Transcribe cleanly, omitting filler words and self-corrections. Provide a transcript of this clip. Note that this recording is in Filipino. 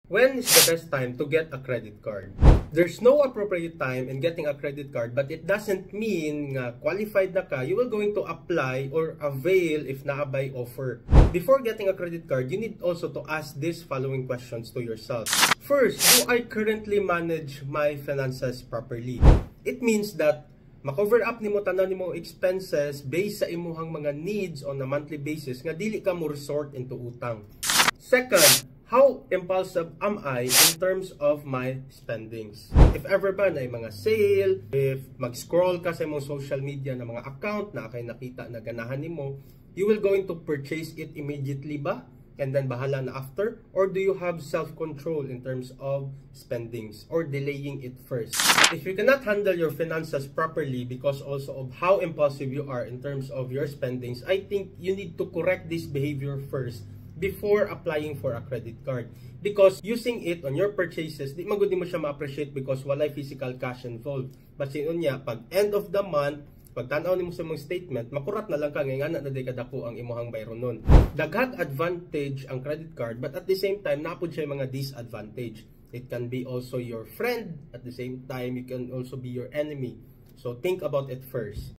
When is the best time to get a credit card? There's no appropriate time in getting a credit card, but it doesn't mean nga qualified na ka, you will going to apply or avail if naabay offer. Before getting a credit card, you need also to ask these following questions to yourself. First, do I currently manage my finances properly? It means that makover up nimo tanan nimo expenses based sa imuhang mga needs on a monthly basis nga dili ka mo resort into utang. Second, how impulsive am I in terms of my spendings? If ever ba na mga sale, if mag-scroll ka sa imong social media na mga account na kay nakita na ganahan nimo, you will going to purchase it immediately ba? And then bahala na after? Or do you have self-control in terms of spendings or delaying it first? If you cannot handle your finances properly because also of how impulsive you are in terms of your spendings, I think you need to correct this behavior first before applying for a credit card. Because using it on your purchases, di magudi mo siya ma-appreciate because walay physical cash involved. But sinunya, pag end of the month, pag tanaw nimo sa mong statement, makurat na lang ka ngayon na kadako ang imuhang bayron nun. Daghat advantage ang credit card, but at the same time, napod siya mga disadvantage. It can be also your friend, at the same time, it can also be your enemy. So think about it first.